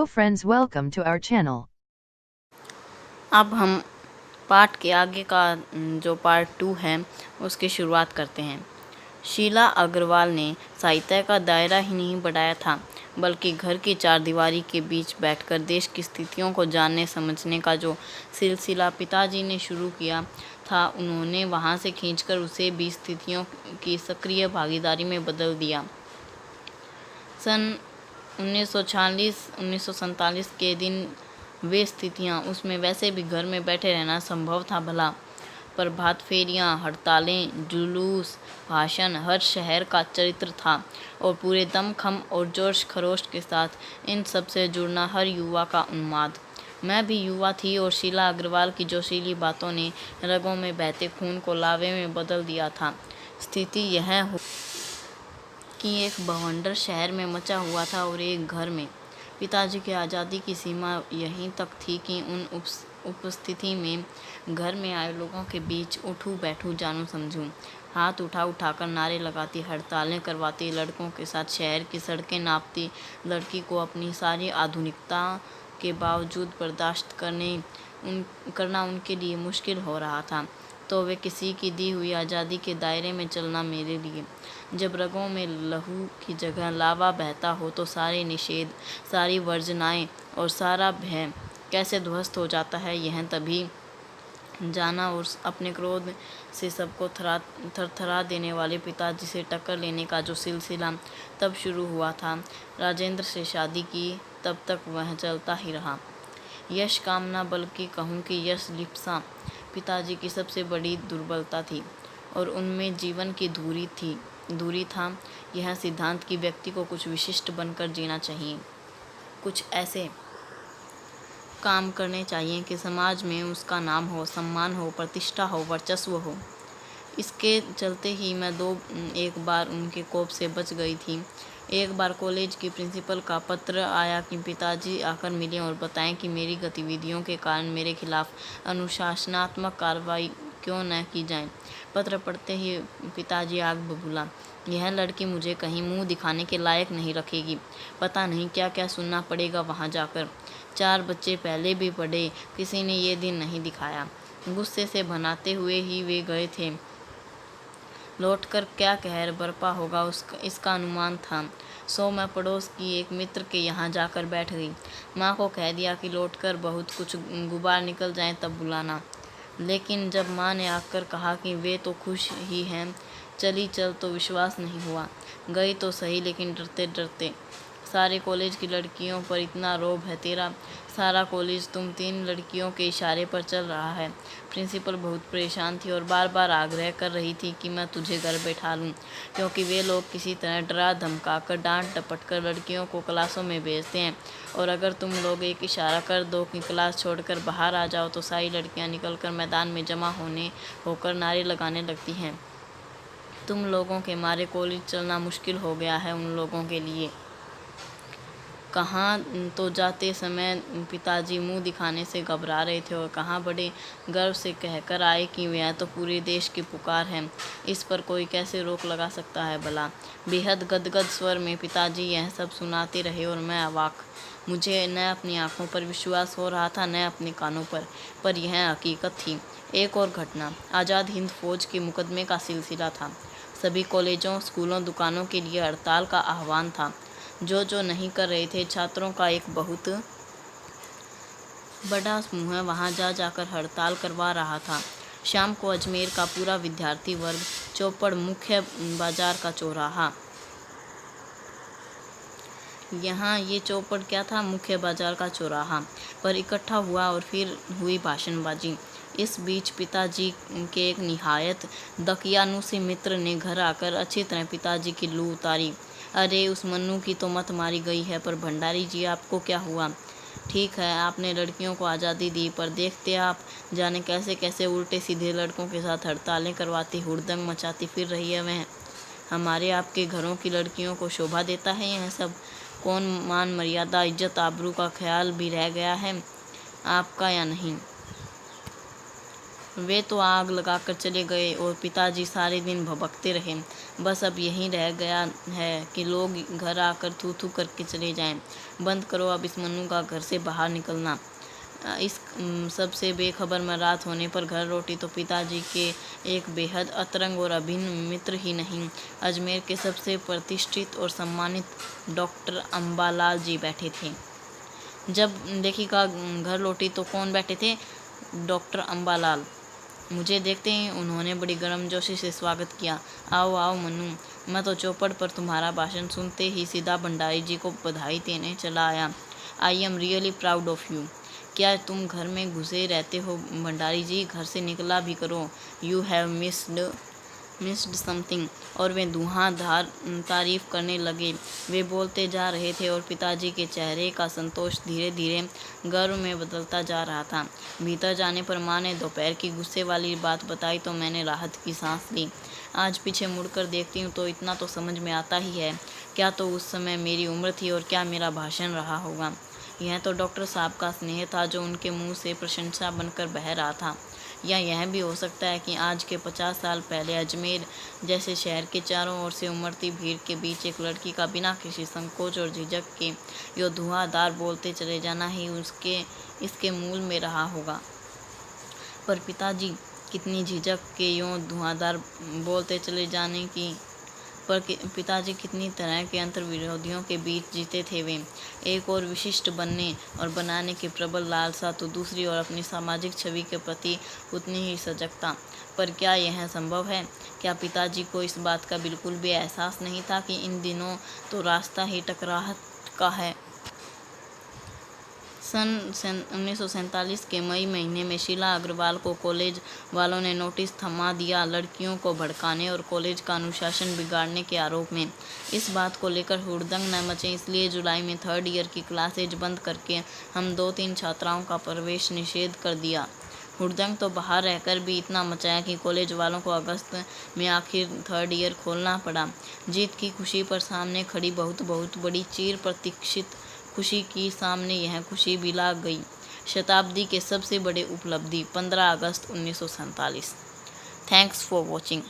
friends, welcome to our channel. अब हम पाठ के आगे का जो पार्ट 2 है उसकी शुरुआत करते हैं। शीला अग्रवाल ने साहित्य का दायरा ही नहीं बढ़ाया था, बल्कि घर की चारदीवारी के बीच बैठकर देश की स्थितियों को जानने समझने का जो सिलसिला पिताजी ने शुरू किया था, उन्होंने वहां से खींचकर उसे भी स्थितियों की सक्रिय भागीदारी में बदल दिया। सन 1946-1947 के दिन वे स्थितियाँ, उसमें वैसे भी घर में बैठे रहना संभव था भला। प्रभात फेरियाँ, हड़तालें, जुलूस, भाषण, हर शहर का चरित्र था और पूरे दमखम और जोश खरोश के साथ इन सब से जुड़ना हर युवा का उन्माद। मैं भी युवा थी और शीला अग्रवाल की जोशीली बातों ने रगों में बहते खून को लावे में बदल दिया था। स्थिति यह हो कि एक बवंडर शहर में मचा हुआ था और एक घर में। पिताजी की आज़ादी की सीमा यहीं तक थी कि उन उपस्थिति में घर में आए लोगों के बीच उठूं बैठूं जानूं समझूं, हाथ उठाकर नारे लगाती, हड़तालें करवाती, लड़कों के साथ शहर की सड़कें नापती, लड़की को अपनी सारी आधुनिकता के बावजूद बर्दाश्त करना उनके लिए मुश्किल हो रहा था, तो वे किसी की दी हुई आज़ादी के दायरे में चलना मेरे लिए। जब रगों में लहू की जगह लावा बहता हो तो सारे निषेध, सारी वर्जनाएं और सारा भय कैसे ध्वस्त हो जाता है, यह तभी जाना और अपने क्रोध से सबको थरथरा देने वाले पिताजी से टक्कर लेने का जो सिलसिला तब शुरू हुआ था। राजेंद्र से शादी की तब तक वह चलता ही रहा। यश कामना, बल्कि कहूँ कि यश लिप्सा पिताजी की सबसे बड़ी दुर्बलता थी और उनमें जीवन की दूरी था। यह सिद्धांत कि व्यक्ति को कुछ विशिष्ट बनकर जीना चाहिए, कुछ ऐसे काम करने चाहिए कि समाज में उसका नाम हो, सम्मान हो, प्रतिष्ठा हो, वर्चस्व हो। इसके चलते ही मैं एक बार उनके कोप से बच गई थी। एक बार कॉलेज की प्रिंसिपल का पत्र आया कि पिताजी आकर मिलें और बताएं कि मेरी गतिविधियों के कारण मेरे खिलाफ अनुशासनात्मक कार्रवाई क्यों न की जाए। पत्र पढ़ते ही पिताजी आग बबूला, यह लड़की मुझे कहीं मुंह दिखाने के लायक नहीं रखेगी। पता नहीं क्या क्या सुनना पड़ेगा वहां जाकर। 4 बच्चे पहले भी पढ़े, किसी ने ये दिन नहीं दिखाया। गुस्से से भनाते हुए ही वे गए थे। लौटकर क्या कहर बरपा होगा इसका अनुमान था। सो मैं पड़ोस की एक मित्र के यहाँ जाकर बैठ गई। माँ को कह दिया कि लौटकर बहुत कुछ गुबार निकल जाए तब बुलाना। लेकिन जब माँ ने आकर कहा कि वे तो खुश ही हैं, चली चल, तो विश्वास नहीं हुआ। गई तो सही, लेकिन डरते डरते। सारे कॉलेज की लड़कियों पर इतना रोब है तेरा, सारा कॉलेज तुम 3 लड़कियों के इशारे पर चल रहा है। प्रिंसिपल बहुत परेशान थी और बार बार आग्रह कर रही थी कि मैं तुझे घर बैठा लूं, क्योंकि वे लोग किसी तरह डरा धमकाकर, डांट डपट कर लड़कियों को क्लासों में भेजते हैं, और अगर तुम लोग एक इशारा कर दो कि क्लास छोड़कर बाहर आ जाओ तो सारी लड़कियां निकलकर मैदान में जमा होकर नारे लगाने लगती हैं। तुम लोगों के मारे कॉलेज चलना मुश्किल हो गया है उन लोगों के लिए। कहाँ तो जाते समय पिताजी मुंह दिखाने से घबरा रहे थे और कहाँ बड़े गर्व से कहकर आए कि यह तो पूरे देश की पुकार है, इस पर कोई कैसे रोक लगा सकता है भला। बेहद गदगद स्वर में पिताजी यह सब सुनाते रहे और मैं अवाक। मुझे न अपनी आंखों पर विश्वास हो रहा था, न अपने कानों पर यह हकीकत थी। एक और घटना आज़ाद हिंद फौज के मुकदमे का सिलसिला था। सभी कॉलेजों, स्कूलों, दुकानों के लिए हड़ताल का आह्वान था। जो नहीं कर रहे थे, छात्रों का एक बहुत बड़ा समूह वहां जाकर हड़ताल करवा रहा था। शाम को अजमेर का पूरा विद्यार्थी वर्ग चौपड़, मुख्य बाजार का चौराहा, यहाँ ये चौपड़ क्या था, मुख्य बाजार का चौराहा पर इकट्ठा हुआ और फिर हुई भाषणबाजी। इस बीच पिताजी के एक निहायत दकियानुसी मित्र ने घर आकर अच्छी तरह पिताजी की लू उतारी। अरे उस मन्नू की तो मत मारी गई है, पर भंडारी जी आपको क्या हुआ? ठीक है, आपने लड़कियों को आज़ादी दी, पर देखते आप जाने कैसे कैसे उल्टे सीधे लड़कों के साथ हड़तालें करवाती, हुड़दंग मचाती फिर रही है वह। हमारे आपके घरों की लड़कियों को शोभा देता है यह सब? कौन मान मर्यादा, इज्जत, आबरू का ख्याल भी रह गया है आपका या नहीं? वे तो आग लगाकर चले गए और पिताजी सारे दिन भभकते रहे। बस अब यही रह गया है कि लोग घर आकर थू थू करके चले जाएं। बंद करो अब इस मन्नू का घर से बाहर निकलना। इस सब से बेखबर मैं रात होने पर घर लौटी तो पिताजी के एक बेहद अतरंग और अभिन्न मित्र ही नहीं, अजमेर के सबसे प्रतिष्ठित और सम्मानित डॉक्टर अम्बालाल जी बैठे थे। जब देखिएगा घर लौटी तो कौन बैठे थे? डॉक्टर अम्बालाल। मुझे देखते ही उन्होंने बड़ी गर्मजोशी से स्वागत किया। आओ आओ मन्नू, मैं तो चौपड़ पर तुम्हारा भाषण सुनते ही सीधा भंडारी जी को बधाई देने चला आया। I am really proud of you. क्या तुम घर में घुसे रहते हो भंडारी जी? घर से निकला भी करो। You have missed something. और वे धुआंधार तारीफ करने लगे। वे बोलते जा रहे थे और पिताजी के चेहरे का संतोष धीरे धीरे गर्व में बदलता जा रहा था। भीतर जाने पर माँ ने दोपहर की गुस्से वाली बात बताई तो मैंने राहत की सांस ली। आज पीछे मुड़कर देखती हूँ तो इतना तो समझ में आता ही है, क्या तो उस समय मेरी उम्र थी और क्या मेरा भाषण रहा होगा। यह तो डॉक्टर साहब का स्नेह था जो उनके मुंह से प्रशंसा बनकर बह रहा था। या यह भी हो सकता है कि आज के 50 साल पहले अजमेर जैसे शहर के चारों ओर से उमड़ती भीड़ के बीच एक लड़की का बिना किसी संकोच और झिझक के यो धुआंधार बोलते चले जाना ही इसके मूल में रहा होगा। पर पिताजी कितनी झिझक के यूँ धुआंधार बोलते चले जाने की पर पिताजी कितनी तरह के अंतर्विरोधियों के बीच जीते थे। वे एक और विशिष्ट बनने और बनाने की प्रबल लालसा तो दूसरी ओर अपनी सामाजिक छवि के प्रति उतनी ही सजगता। पर क्या यह संभव है? क्या पिताजी को इस बात का बिल्कुल भी एहसास नहीं था कि इन दिनों तो रास्ता ही टकराहट का है? सन 1947 के मई महीने में शीला अग्रवाल को कॉलेज वालों ने नोटिस थमा दिया, लड़कियों को भड़काने और कॉलेज का अनुशासन बिगाड़ने के आरोप में। इस बात को लेकर हुड़दंग न मचे, इसलिए जुलाई में 3rd ईयर की क्लासेज बंद करके हम 2-3 छात्राओं का प्रवेश निषेध कर दिया। हुड़दंग तो बाहर रहकर भी इतना मचाया कि कॉलेज वालों को अगस्त में आखिर 3rd ईयर खोलना पड़ा। जीत की खुशी पर सामने खड़ी बहुत बड़ी चिर प्रतीक्षित खुशी की सामने यह खुशी भी लाग गई। शताब्दी के सबसे बड़े उपलब्धि 15 अगस्त 1947। Thanks for watching.